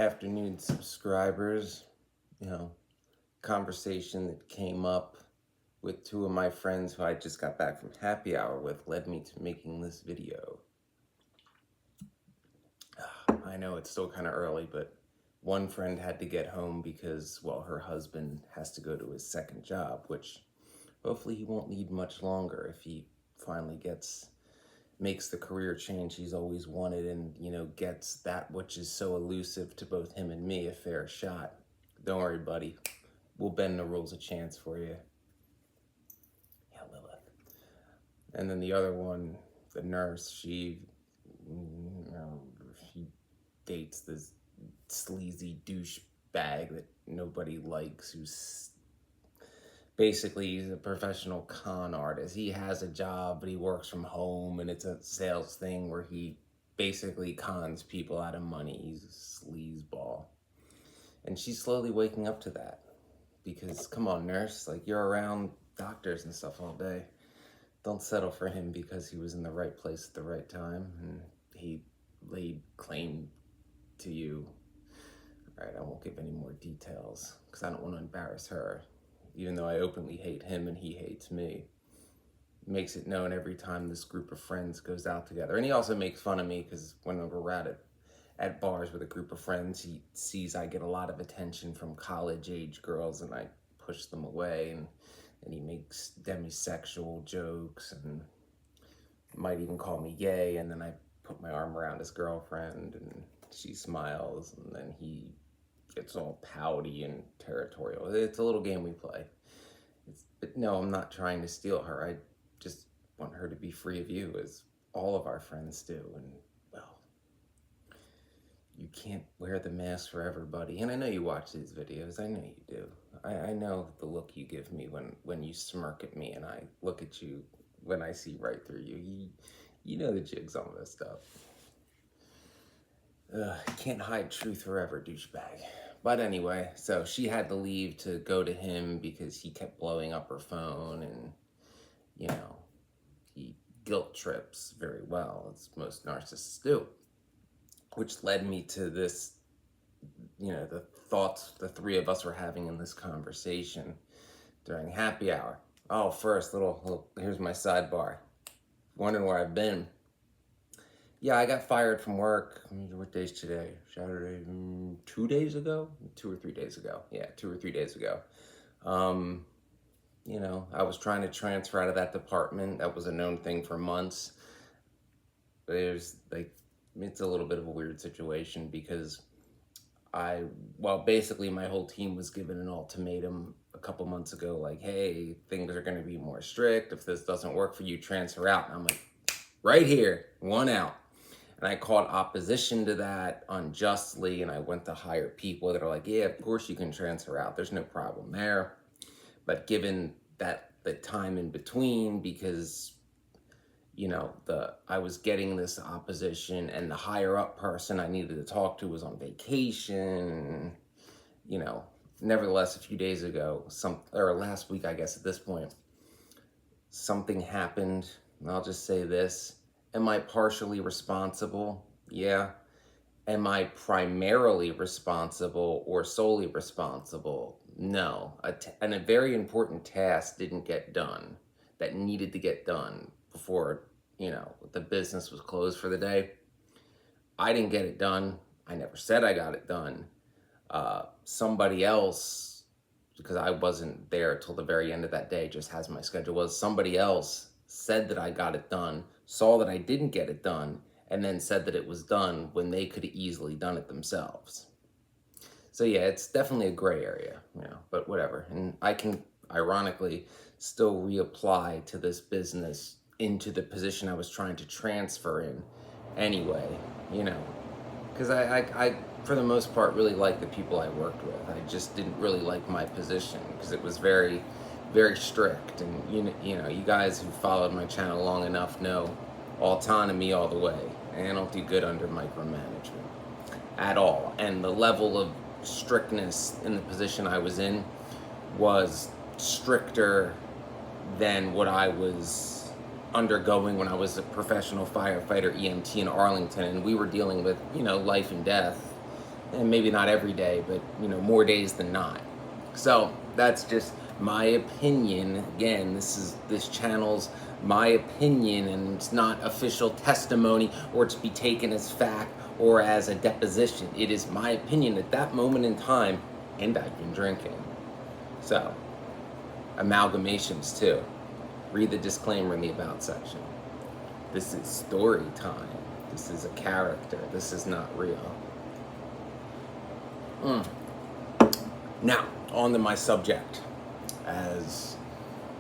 afternoon, subscribers. You know, conversation that came up with two of my friends who I just got back from happy hour with led me to making this video. I know it's still kind of early, but one friend had to get home because, well, her husband has to go to his second job, which hopefully he won't need much longer if he finally makes the career change he's always wanted and, gets that which is so elusive to both him and me a fair shot. Don't worry, buddy. We'll bend the rules a chance for you. Yeah, Lilith. And then the other one, the nurse, she dates this sleazy douchebag that nobody likes, he's a professional con artist. He has a job, but he works from home, and it's a sales thing where he basically cons people out of money. He's a sleazeball. And she's slowly waking up to that. Because, come on, nurse, you're around doctors and stuff all day. Don't settle for him because he was in the right place at the right time, and he laid claim to you. All right, I won't give any more details, because I don't want to embarrass her. Even though I openly hate him and he hates me. Makes it known every time this group of friends goes out together. And he also makes fun of me because whenever we're at bars with a group of friends, he sees I get a lot of attention from college-age girls and I push them away, and he makes demisexual jokes and might even call me gay, and then I put my arm around his girlfriend and she smiles, and then he gets all pouty and territorial. It's a little game we play. But no, I'm not trying to steal her. I just want her to be free of you, as all of our friends do. And, well, you can't wear the mask for everybody. And I know you watch these videos. I know you do. I know the look you give me when you smirk at me and I look at you when I see right through you. You know the jigs on this stuff. Can't hide truth forever, douchebag. But anyway, so she had to leave to go to him because he kept blowing up her phone, and, he guilt trips very well, as most narcissists do. Which led me to this, the thoughts the three of us were having in this conversation during happy hour. Oh, first, here's my sidebar. Wondering where I've been. Yeah, I got fired from work. What day's today? Saturday, 2 days ago? 2 or 3 days ago. Yeah, 2 or 3 days ago. I was trying to transfer out of that department. That was a known thing for months. It's a little bit of a weird situation because basically my whole team was given an ultimatum a couple months ago, hey, things are going to be more strict. If this doesn't work for you, transfer out. And I'm like, right here, one out. And I called opposition to that unjustly, and I went to hire people that are like, yeah, of course you can transfer out. There's no problem there. But given that the time in between, because, I was getting this opposition and the higher up person I needed to talk to was on vacation, nevertheless, a few days ago, or last week, I guess at this point, something happened, and I'll just say this. Am I partially responsible? Yeah. Am I primarily responsible or solely responsible? No. And a very important task didn't get done that needed to get done before, the business was closed for the day. I didn't get it done. I never said I got it done. Somebody else, because I wasn't there till the very end of that day, just as my schedule was, somebody else said that I got it done, saw that I didn't get it done, and then said that it was done when they could have easily done it themselves. So yeah, it's definitely a gray area, but whatever. And I can, ironically, still reapply to this business into the position I was trying to transfer in anyway, because I for the most part, really liked the people I worked with. I just didn't really like my position because it was very, very strict. And you guys who followed my channel long enough know autonomy all the way. And I don't do good under micromanagement at all. And the level of strictness in the position I was in was stricter than what I was undergoing when I was a professional firefighter EMT in Arlington, and we were dealing with, life and death and maybe not every day, but more days than not. So that's just my opinion. Again, this channel's my opinion, and it's not official testimony or to be taken as fact or as a deposition. It is my opinion at that moment in time, and I've been drinking. So, amalgamations too. Read the disclaimer in the about section. This is story time. This is a character. This is not real. Now, on to my subject. As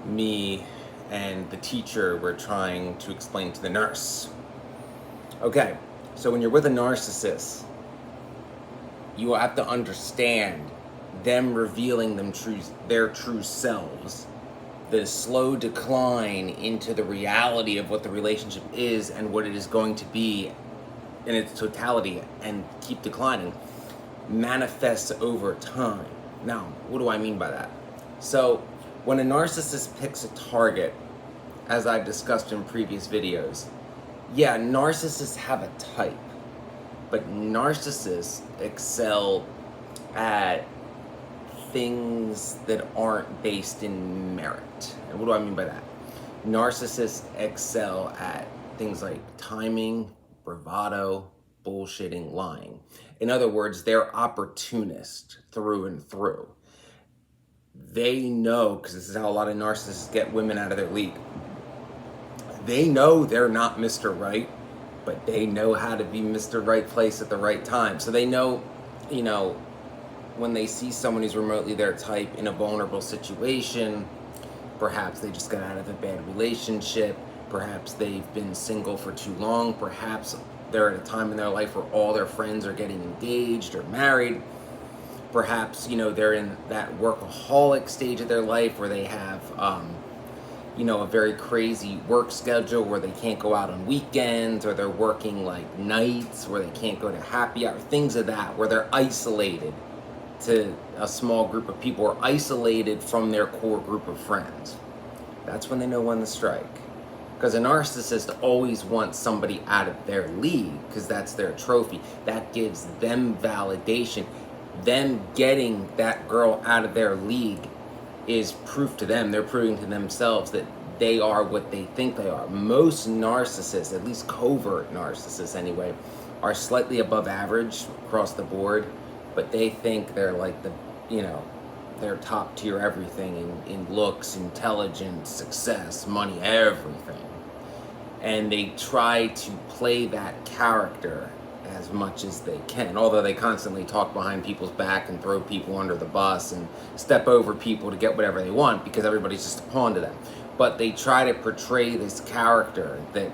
me and the teacher were trying to explain to the nurse. Okay, so when you're with a narcissist, you have to understand them revealing their true selves, the slow decline into the reality of what the relationship is and what it is going to be in its totality, and keep declining, manifests over time. Now, what do I mean by that? So, when a narcissist picks a target, as I've discussed in previous videos, yeah, narcissists have a type, but narcissists excel at things that aren't based in merit. And what do I mean by that? Narcissists excel at things like timing, bravado, bullshitting, lying. In other words, they're opportunist through and through. They know, because this is how a lot of narcissists get women out of their league. They know they're not Mr. Right, but they know how to be Mr. Right place at the right time. So they know, when they see someone who's remotely their type in a vulnerable situation, perhaps they just got out of a bad relationship, perhaps they've been single for too long, perhaps they're at a time in their life where all their friends are getting engaged or married, perhaps, they're in that workaholic stage of their life where they have, a very crazy work schedule where they can't go out on weekends, or they're working like nights where they can't go to happy hour, things of that, where they're isolated to a small group of people, or isolated from their core group of friends. That's when they know when to strike. Because a narcissist always wants somebody out of their league, because that's their trophy. That gives them validation. Them getting that girl out of their league is proof to them. They're proving to themselves that they are what they think they are. Most narcissists, at least covert narcissists anyway, are slightly above average across the board, but they think they're like they're top tier everything in looks, intelligence, success, money, everything. And they try to play that character as much as they can, although they constantly talk behind people's back and throw people under the bus and step over people to get whatever they want, because everybody's just a pawn to them. But they try to portray this character that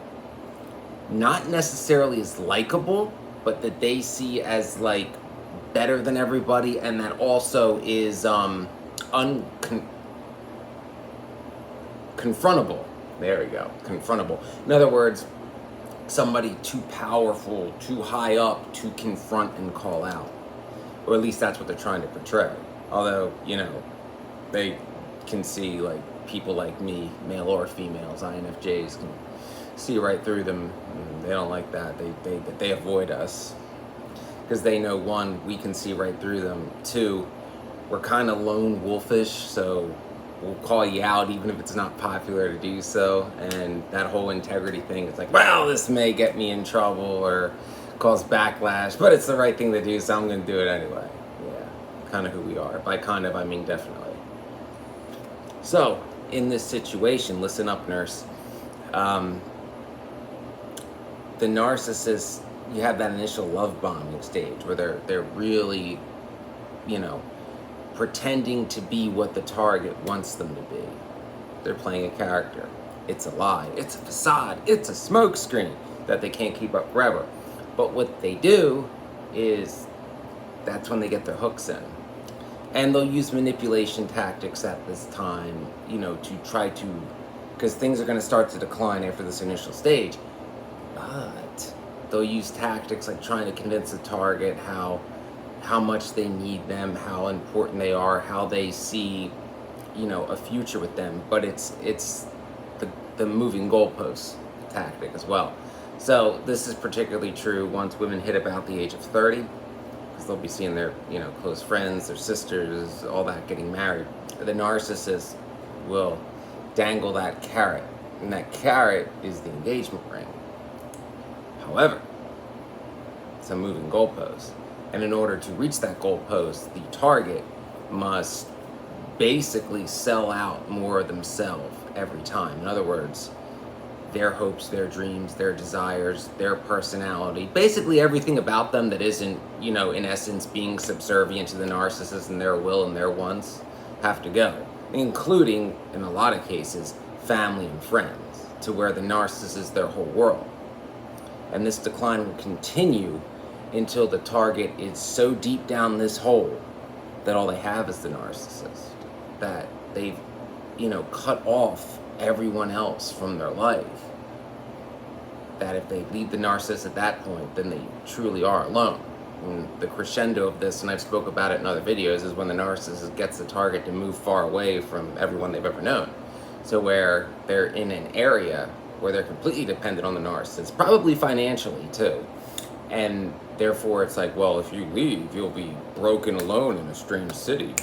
not necessarily is likable, but that they see as like better than everybody, and that also is confrontable. There we go, confrontable. In other words, somebody too powerful, too high up to confront and call out. Or at least that's what they're trying to portray. Although, they can see, like, people like me, male or females, INFJs, can see right through them. They don't like that. They avoid us. Because they know, one, we can see right through them. Two, we're kind of lone wolfish, so we'll call you out even if it's not popular to do so. And that whole integrity thing, it's like, well, this may get me in trouble or cause backlash, but it's the right thing to do, so I'm going to do it anyway. Yeah, kind of who we are. By kind of, I mean definitely. So, in this situation, listen up, nurse. The narcissist, you have that initial love bombing stage where they're really, pretending to be what the target wants them to be. They're playing a character. It's a lie. It's a facade. It's a smokescreen that they can't keep up forever. But what they do is, that's when they get their hooks in. And they'll use manipulation tactics at this time, to try to, because things are going to start to decline after this initial stage. But they'll use tactics like trying to convince the target how much they need them, how important they are, how they see, a future with them. But it's the moving goalposts tactic as well. So this is particularly true once women hit about the age of 30, because they'll be seeing their, close friends, their sisters, all that getting married. The narcissist will dangle that carrot, and that carrot is the engagement ring. However, it's a moving goalpost, and in order to reach that goalpost, the target must basically sell out more of themselves every time. In other words, their hopes, their dreams, their desires, their personality, basically everything about them that isn't, in essence being subservient to the narcissist and their will and their wants have to go, including, in a lot of cases, family and friends, to where the narcissist is their whole world. And this decline will continue until the target is so deep down this hole that all they have is the narcissist, that they've, cut off everyone else from their life, that if they leave the narcissist at that point, then they truly are alone. And the crescendo of this, and I've spoke about it in other videos, is when the narcissist gets the target to move far away from everyone they've ever known. So where they're in an area where they're completely dependent on the narcissist, probably financially too. And therefore it's like, well, if you leave, you'll be broken alone in a strange city,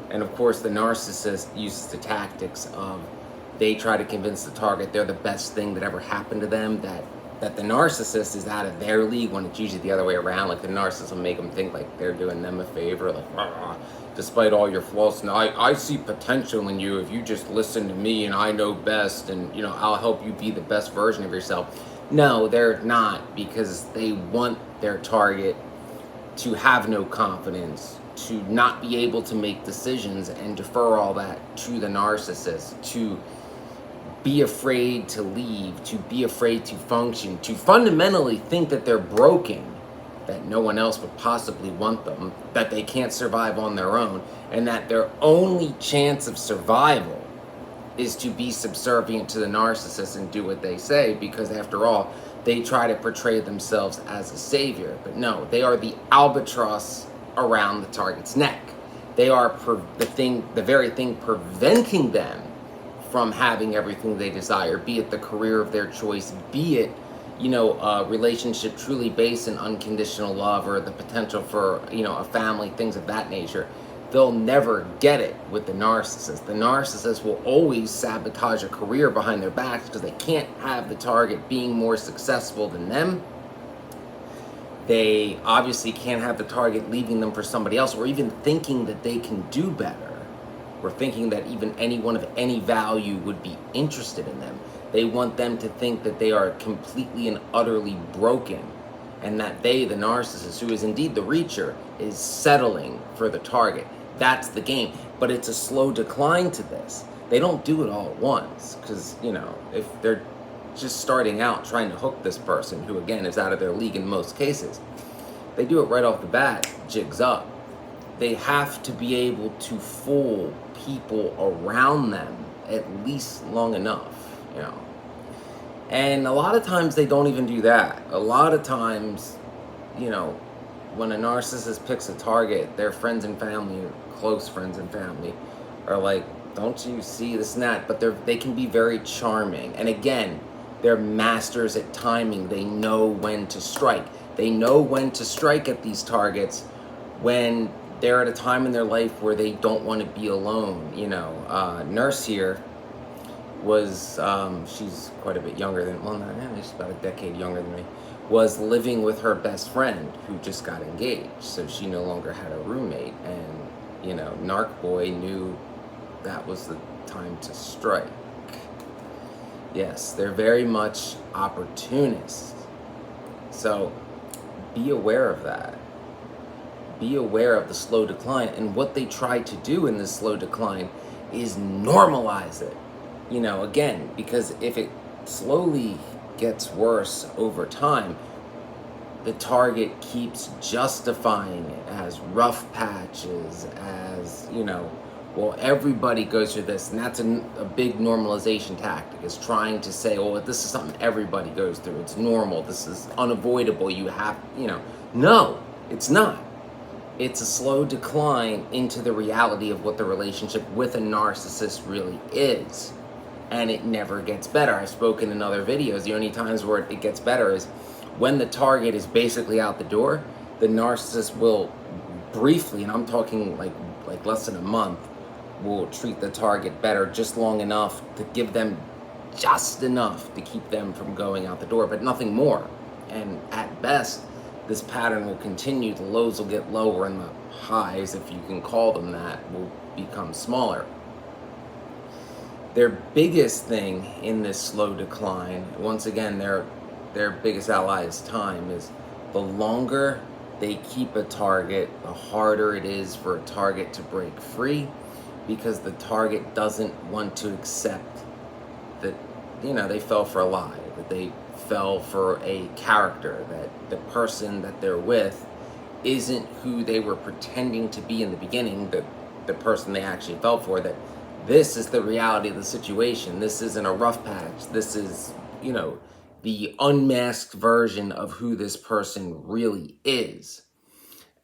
And of course, the narcissist uses the tactics of, they try to convince the target they're the best thing that ever happened to them, that the narcissist is out of their league, when it's usually the other way around. Like, the narcissist will make them think like they're doing them a favor, like, despite all your flaws, and I see potential in you if you just listen to me, and I know best, and I'll help you be the best version of yourself. No, they're not, because they want their target to have no confidence, to not be able to make decisions, and defer all that to the narcissist, to be afraid to leave, to be afraid to function, to fundamentally think that they're broken, that no one else would possibly want them, that they can't survive on their own, and that their only chance of survival is to be subservient to the narcissist and do what they say, because after all, they try to portray themselves as a savior. But no, they are the albatross around the target's neck. They are the very thing preventing them from having everything they desire, be it the career of their choice, be it, a relationship truly based in unconditional love, or the potential for, a family, things of that nature. They'll never get it with the narcissist. The narcissist will always sabotage a career behind their backs, because they can't have the target being more successful than them. They obviously can't have the target leaving them for somebody else, or even thinking that they can do better, or thinking that even anyone of any value would be interested in them. They want them to think that they are completely and utterly broken, and that they, the narcissist, who is indeed the reacher, is settling for the target. That's the game. But it's a slow decline to this. They don't do it all at once, because, if they're just starting out trying to hook this person, who again is out of their league in most cases, they do it right off the bat, jigs up. They have to be able to fool people around them at least long enough, And a lot of times they don't even do that. A lot of times, when a narcissist picks a target, their friends and family, close friends and family, are like, don't you see this and that? But they can be very charming. And again, they're masters at timing. They know when to strike. They know when to strike at these targets when they're at a time in their life where they don't want to be alone. Nurse here was, she's quite a bit younger than, she's about a decade younger than me, was living with her best friend who just got engaged. So she no longer had a roommate. And, Narc Boy knew that was the time to strike. Yes, they're very much opportunists. So be aware of that. Be aware of the slow decline. And what they try to do in this slow decline is normalize it. Again, because if it slowly gets worse over time, the target keeps justifying it as rough patches, as, well, everybody goes through this. And that's a big normalization tactic, is trying to say, oh, this is something everybody goes through. It's normal. This is unavoidable. You have, No, it's not. It's a slow decline into the reality of what the relationship with a narcissist really is. And it never gets better. I've spoken in other videos, the only times where it gets better is when the target is basically out the door, the narcissist will briefly, and I'm talking like less than a month, will treat the target better just long enough to give them just enough to keep them from going out the door, but nothing more. And at best, this pattern will continue. The lows will get lower and the highs, if you can call them that, will become smaller. Their biggest thing in this slow decline, once again, their biggest ally is time, is the longer they keep a target, the harder it is for a target to break free, because the target doesn't want to accept that, they fell for a lie, that they fell for a character, that the person that they're with isn't who they were pretending to be in the beginning, the person they actually fell for, that this is the reality of the situation. This isn't a rough patch. This is, the unmasked version of who this person really is.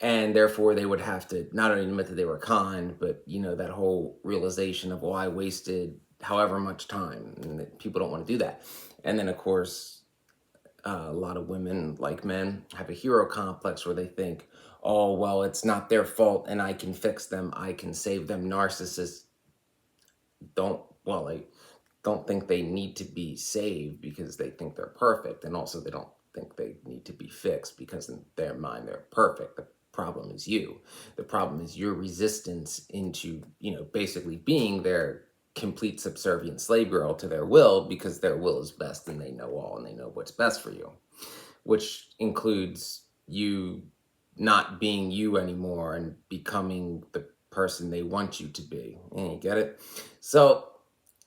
And therefore, they would have to not only admit that they were conned, but, that whole realization of, well, I wasted however much time, and that people don't want to do that. And then, of course, a lot of women, like men, have a hero complex where they think, oh, well, it's not their fault and I can fix them. I can save them. Narcissists they don't think they need to be saved because they think they're perfect. And also they don't think they need to be fixed because in their mind they're perfect. The problem is you. The problem is your resistance into, basically being their complete subservient slave girl to their will, because their will is best and they know all and they know what's best for you, which includes you not being you anymore and becoming the person they want you to be. You get it? So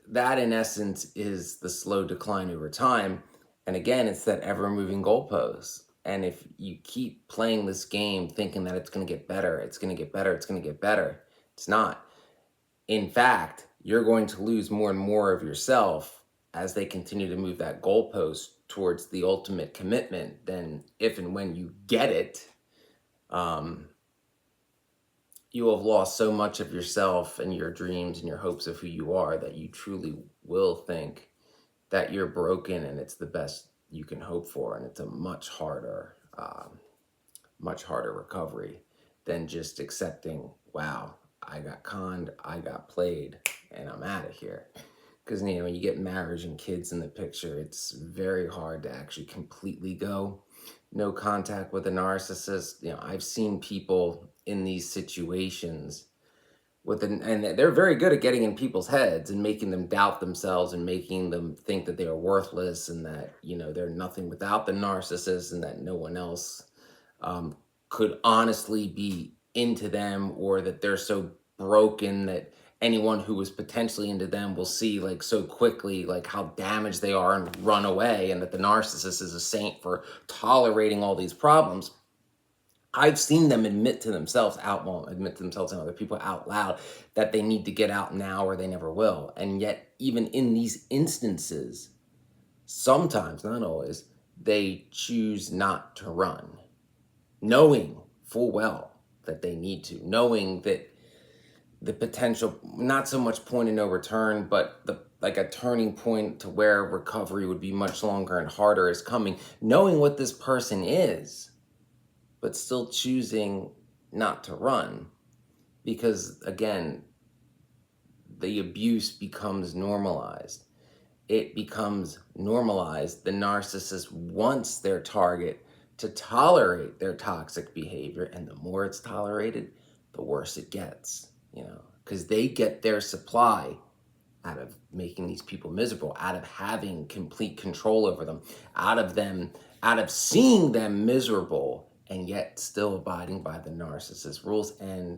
that, in essence, is the slow decline over time. And again, it's that ever-moving goalpost. And if you keep playing this game thinking that it's going to get better, it's going to get better, it's going to get better, it's not. In fact, you're going to lose more and more of yourself as they continue to move that goalpost towards the ultimate commitment. Then if and when you get it, you will have lost so much of yourself and your dreams and your hopes of who you are that you truly will think that you're broken and it's the best you can hope for. And it's a much harder recovery than just accepting, wow, I got conned, I got played, and I'm out of here. Because, when you get marriage and kids in the picture, it's very hard to actually completely go no contact with a narcissist. I've seen people in these situations and they're very good at getting in people's heads and making them doubt themselves and making them think that they are worthless and that, they're nothing without the narcissist and that no one else could honestly be into them, or that they're so broken that anyone who was potentially into them will see so quickly how damaged they are and run away, and that the narcissist is a saint for tolerating all these problems. I've seen them admit to themselves and other people out loud that they need to get out now or they never will. And yet, even in these instances, sometimes, not always, they choose not to run, knowing full well that they need to, knowing that the potential, not so much point of no return, but a turning point to where recovery would be much longer and harder is coming, knowing what this person is, but still choosing not to run. Because again, the abuse becomes normalized. It becomes normalized. The narcissist wants their target to tolerate their toxic behavior, and the more it's tolerated, the worse it gets, because they get their supply out of making these people miserable, out of having complete control over them, out of seeing them miserable and yet still abiding by the narcissist rules. And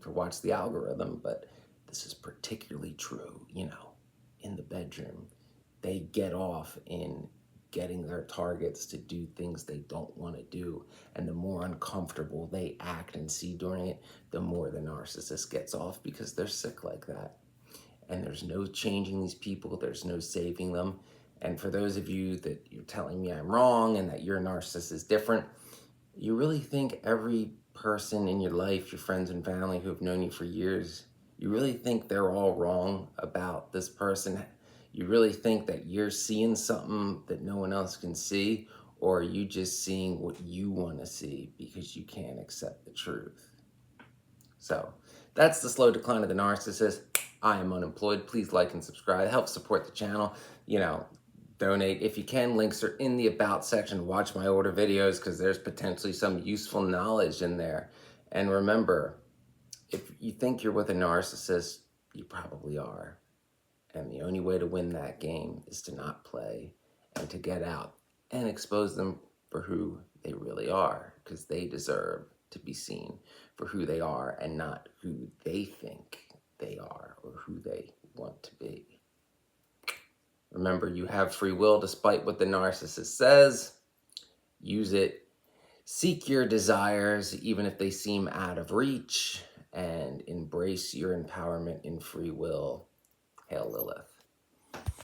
to watch the algorithm, but this is particularly true, in the bedroom. They get off in getting their targets to do things they don't want to do. And the more uncomfortable they act and see doing it, the more the narcissist gets off, because they're sick like that. And there's no changing these people. There's no saving them. And for those of you that you're telling me I'm wrong and that your narcissist is different, you really think every person in your life, your friends and family who have known you for years, you really think they're all wrong about this person? You really think that you're seeing something that no one else can see? Or are you just seeing what you want to see because you can't accept the truth? So that's the slow decline of the narcissist. I am unemployed. Please like and subscribe. Help support the channel. Donate if you can. Links are in the about section. Watch my older videos because there's potentially some useful knowledge in there. And remember, if you think you're with a narcissist, you probably are. And the only way to win that game is to not play and to get out and expose them for who they really are, because they deserve to be seen for who they are and not who they think they are or who they want to be. Remember, you have free will despite what the narcissist says. Use it. Seek your desires, even if they seem out of reach, and embrace your empowerment in free will. Hail Lilith.